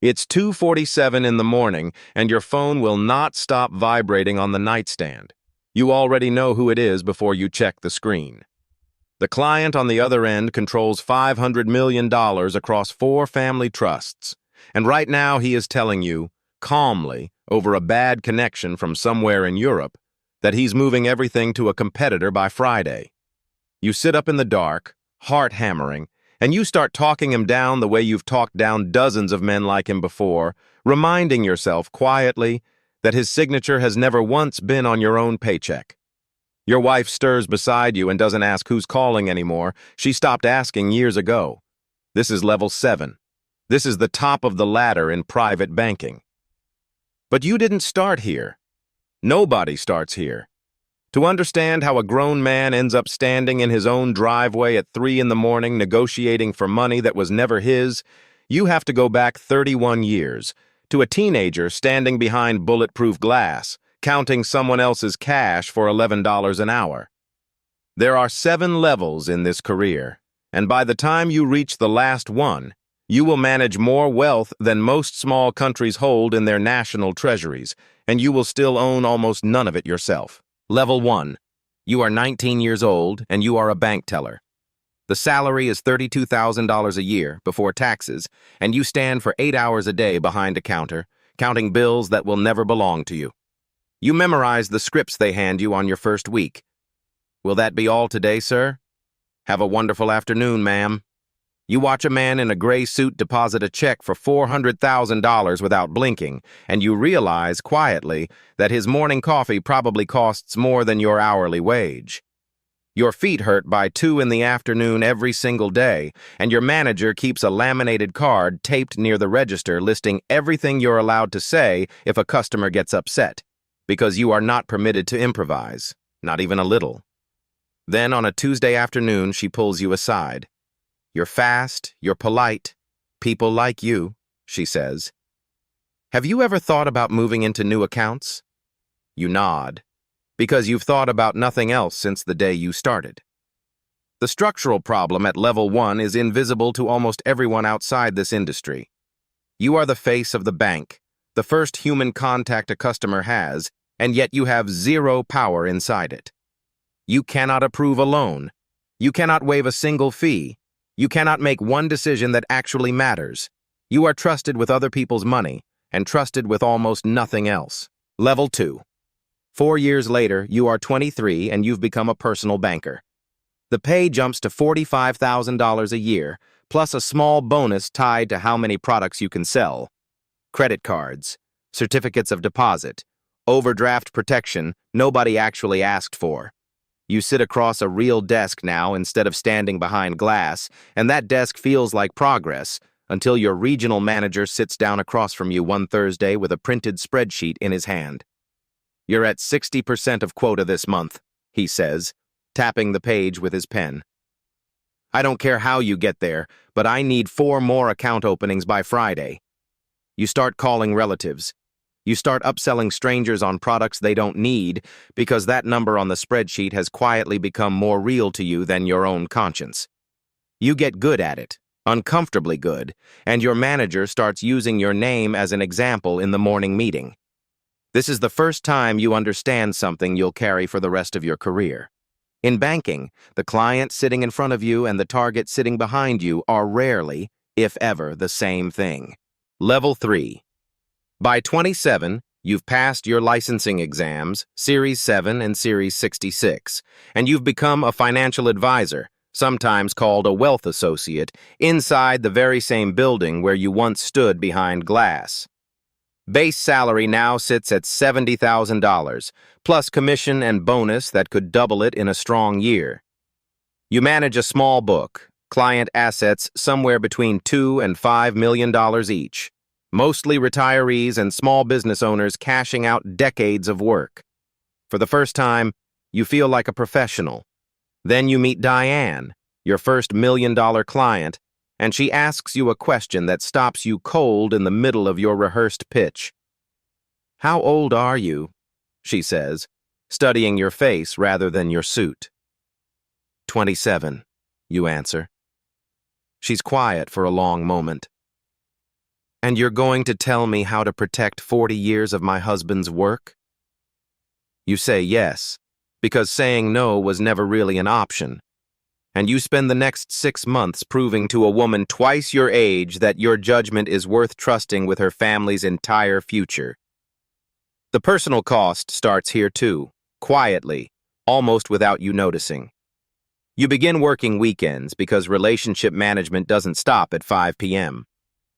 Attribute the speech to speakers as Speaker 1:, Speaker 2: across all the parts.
Speaker 1: It's 2:47 in the morning, and your phone will not stop vibrating on the nightstand. You already know who it is before you check the screen. The client on the other end controls $500 million across 4 family trusts, and right now he is telling you, calmly, over a bad connection from somewhere in Europe, that he's moving everything to a competitor by Friday. You sit up in the dark, heart hammering, and you start talking him down the way you've talked down dozens of men like him before, reminding yourself quietly that his signature has never once been on your own paycheck. Your wife stirs beside you and doesn't ask who's calling anymore. She stopped asking years ago. This is level 7. This is the top of the ladder in private banking. But you didn't start here. Nobody starts here. To understand how a grown man ends up standing in his own driveway at 3 in the morning negotiating for money that was never his, you have to go back 31 years, to a teenager standing behind bulletproof glass, counting someone else's cash for $11 an hour. There are 7 levels in this career, and by the time you reach the last one, you will manage more wealth than most small countries hold in their national treasuries, and you will still own almost none of it yourself. Level 1. You are 19 years old, and you are a bank teller. The salary is $32,000 a year before taxes, and you stand for 8 hours a day behind a counter, counting bills that will never belong to you. You memorize the scripts they hand you on your first week. Will that be all today, sir? Have a wonderful afternoon, ma'am. You watch a man in a gray suit deposit a check for $400,000 without blinking, and you realize, quietly, that his morning coffee probably costs more than your hourly wage. Your feet hurt by 2 in the afternoon every single day, and your manager keeps a laminated card taped near the register listing everything you're allowed to say if a customer gets upset, because you are not permitted to improvise, not even a little. Then on a Tuesday afternoon, she pulls you aside. You're fast, you're polite. People like you, she says. Have you ever thought about moving into new accounts? You nod, because you've thought about nothing else since the day you started. The structural problem at level 1 is invisible to almost everyone outside this industry. You are the face of the bank, the first human contact a customer has, and yet you have 0 power inside it. You cannot approve a loan. You cannot waive a single fee. You cannot make one decision that actually matters. You are trusted with other people's money, and trusted with almost nothing else. Level 2. 4 years later, you are 23 and you've become a personal banker. The pay jumps to $45,000 a year, plus a small bonus tied to how many products you can sell. Credit cards, certificates of deposit, overdraft protection nobody actually asked for. You sit across a real desk now instead of standing behind glass, and that desk feels like progress until your regional manager sits down across from you one Thursday with a printed spreadsheet in his hand. You're at 60% of quota this month, he says, tapping the page with his pen. I don't care how you get there, but I need 4 more account openings by Friday. You start calling relatives. You start upselling strangers on products they don't need because that number on the spreadsheet has quietly become more real to you than your own conscience. You get good at it, uncomfortably good, and your manager starts using your name as an example in the morning meeting. This is the first time you understand something you'll carry for the rest of your career. In banking, the client sitting in front of you and the target sitting behind you are rarely, if ever, the same thing. Level 3. By 27, you've passed your licensing exams, Series 7 and Series 66, and you've become a financial advisor, sometimes called a wealth associate, inside the very same building where you once stood behind glass. Base salary now sits at $70,000, plus commission and bonus that could double it in a strong year. You manage a small book, client assets somewhere between $2 and $5 million each. Mostly retirees and small business owners cashing out decades of work. For the first time, you feel like a professional. Then you meet Diane, your first $1 million client, and she asks you a question that stops you cold in the middle of your rehearsed pitch. How old are you? She says, studying your face rather than your suit. 27, you answer. She's quiet for a long moment. And you're going to tell me how to protect 40 years of my husband's work? You say yes, because saying no was never really an option. And you spend the next 6 months proving to a woman twice your age that your judgment is worth trusting with her family's entire future. The personal cost starts here too, quietly, almost without you noticing. You begin working weekends because relationship management doesn't stop at 5 p.m.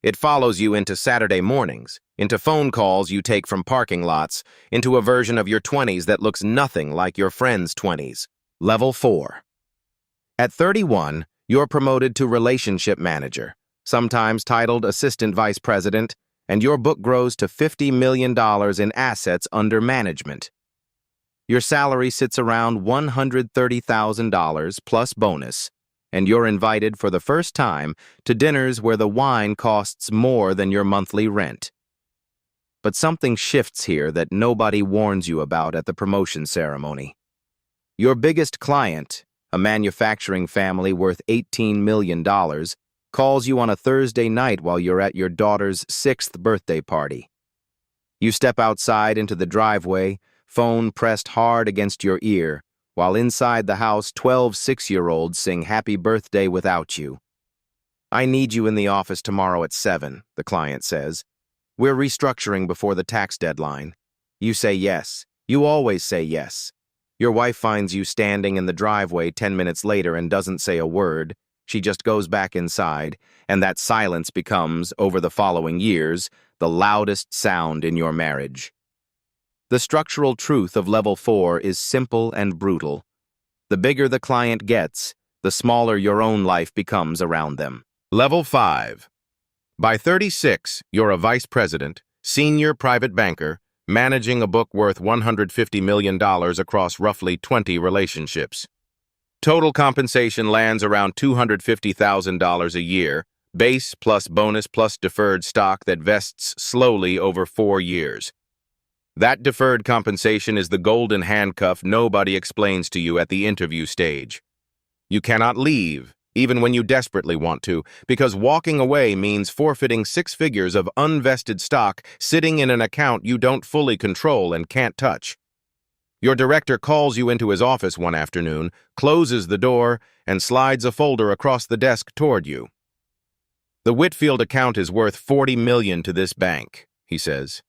Speaker 1: It follows you into Saturday mornings, into phone calls you take from parking lots, into a version of your 20s that looks nothing like your friend's 20s. Level 4. At 31, you're promoted to relationship manager, sometimes titled assistant vice president, and your book grows to $50 million in assets under management. Your salary sits around $130,000 plus bonus, and you're invited for the first time to dinners where the wine costs more than your monthly rent. But something shifts here that nobody warns you about at the promotion ceremony. Your biggest client, a manufacturing family worth $18 million, calls you on a Thursday night while you're at your daughter's 6th birthday party. You step outside into the driveway, phone pressed hard against your ear, while inside the house 12 6-year-olds sing happy birthday without you. I need you in the office tomorrow at 7, the client says. We're restructuring before the tax deadline. You say yes. You always say yes. Your wife finds you standing in the driveway 10 minutes later and doesn't say a word. She just goes back inside, and that silence becomes, over the following years, the loudest sound in your marriage. The structural truth of level 4 is simple and brutal. The bigger the client gets, the smaller your own life becomes around them. Level 5. By 36, you're a vice president, senior private banker, managing a book worth $150 million across roughly 20 relationships. Total compensation lands around $250,000 a year, base plus bonus plus deferred stock that vests slowly over 4 years. That deferred compensation is the golden handcuff nobody explains to you at the interview stage. You cannot leave, even when you desperately want to, because walking away means forfeiting 6 figures of unvested stock sitting in an account you don't fully control and can't touch. Your director calls you into his office one afternoon, closes the door, and slides a folder across the desk toward you. The Whitfield account is worth $40 million to this bank, he says.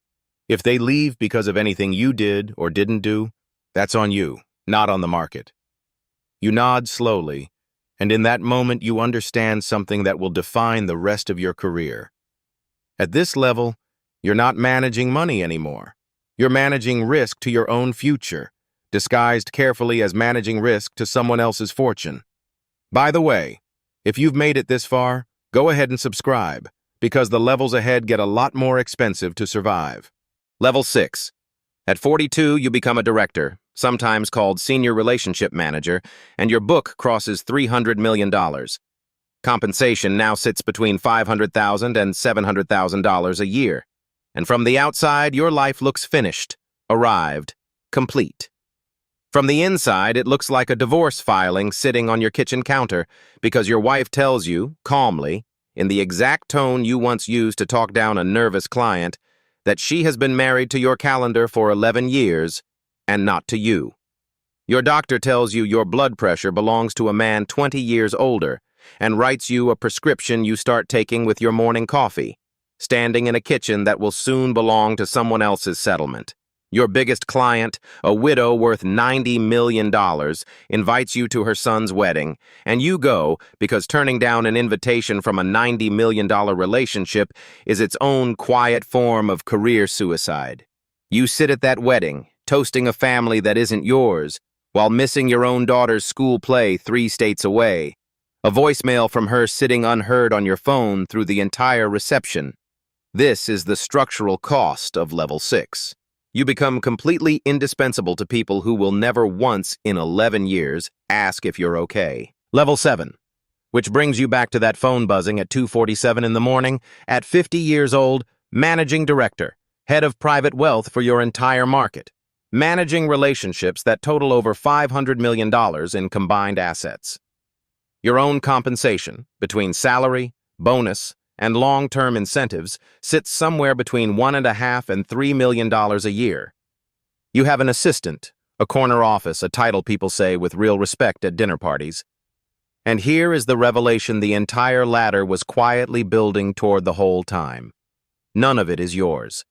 Speaker 1: If they leave because of anything you did or didn't do, that's on you, not on the market. You nod slowly, and in that moment you understand something that will define the rest of your career. At this level, you're not managing money anymore. You're managing risk to your own future, disguised carefully as managing risk to someone else's fortune. By the way, if you've made it this far, go ahead and subscribe, because the levels ahead get a lot more expensive to survive. Level 6. At 42, you become a director, sometimes called senior relationship manager, and your book crosses $300 million. Compensation now sits between $500,000 and $700,000 a year. And from the outside, your life looks finished, arrived, complete. From the inside, it looks like a divorce filing sitting on your kitchen counter because your wife tells you, calmly, in the exact tone you once used to talk down a nervous client, that she has been married to your calendar for 11 years and not to you. Your doctor tells you your blood pressure belongs to a man 20 years older and writes you a prescription you start taking with your morning coffee, standing in a kitchen that will soon belong to someone else's settlement. Your biggest client, a widow worth $90 million, invites you to her son's wedding, and you go because turning down an invitation from a $90 million relationship is its own quiet form of career suicide. You sit at that wedding, toasting a family that isn't yours, while missing your own daughter's school play 3 states away. A voicemail from her sitting unheard on your phone through the entire reception. This is the structural cost of level 6. You become completely indispensable to people who will never once in 11 years ask if you're okay. Level 7. Which brings you back to that phone buzzing at 2:47 in the morning, at 50 years old, managing director, head of private wealth for your entire market, managing relationships that total over $500 million in combined assets. Your own compensation, between salary, bonus, and long-term incentives sits somewhere between $1.5 and $3 million a year. You have an assistant, a corner office, a title people say with real respect at dinner parties. And here is the revelation the entire ladder was quietly building toward the whole time. None of it is yours.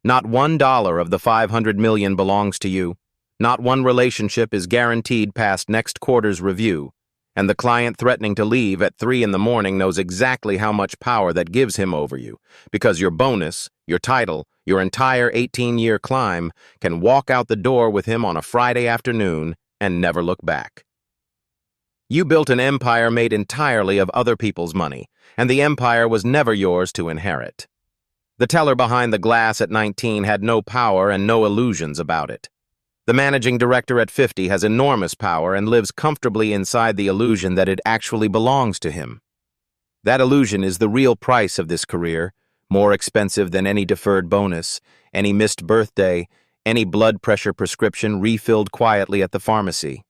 Speaker 1: Not $1 of the $500 million belongs to you. Not one relationship is guaranteed past next quarter's review, and the client threatening to leave at 3 in the morning knows exactly how much power that gives him over you, because your bonus, your title, your entire 18-year climb can walk out the door with him on a Friday afternoon and never look back. You built an empire made entirely of other people's money, and the empire was never yours to inherit. The teller behind the glass at 19 had no power and no illusions about it. The managing director at 50 has enormous power and lives comfortably inside the illusion that it actually belongs to him. That illusion is the real price of this career, more expensive than any deferred bonus, any missed birthday, any blood pressure prescription refilled quietly at the pharmacy.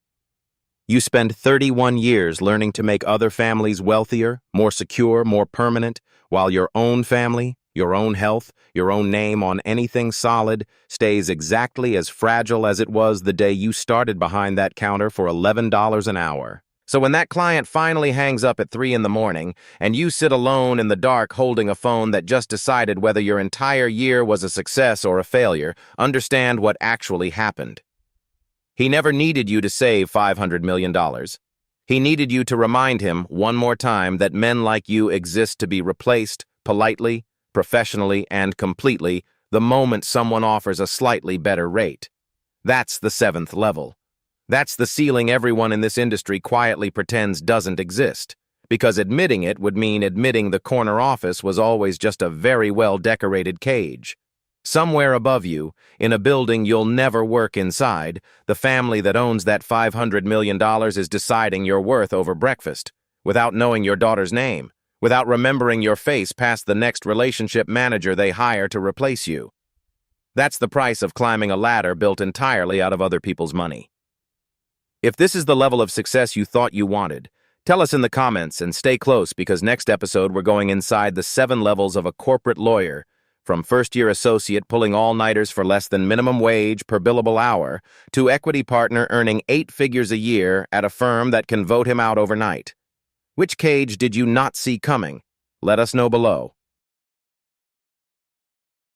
Speaker 1: You spend 31 years learning to make other families wealthier, more secure, more permanent, while your own family, your own health, your own name on anything solid stays exactly as fragile as it was the day you started behind that counter for $11 an hour. So when that client finally hangs up at 3 in the morning and you sit alone in the dark holding a phone that just decided whether your entire year was a success or a failure, understand what actually happened. He never needed you to save $500 million. He needed you to remind him one more time that men like you exist to be replaced politely, professionally, and completely the moment someone offers a slightly better rate. That's the 7th level. That's the ceiling everyone in this industry quietly pretends doesn't exist, because admitting it would mean admitting the corner office was always just a very well-decorated cage. Somewhere above you, in a building you'll never work inside, the family that owns that $500 million is deciding your worth over breakfast, without knowing your daughter's name, without remembering your face past the next relationship manager they hire to replace you. That's the price of climbing a ladder built entirely out of other people's money. If this is the level of success you thought you wanted, tell us in the comments and stay close, because next episode we're going inside the 7 levels of a corporate lawyer, from first-year associate pulling all-nighters for less than minimum wage per billable hour to equity partner earning 8 figures a year at a firm that can vote him out overnight. Which cage did you not see coming? Let us know below.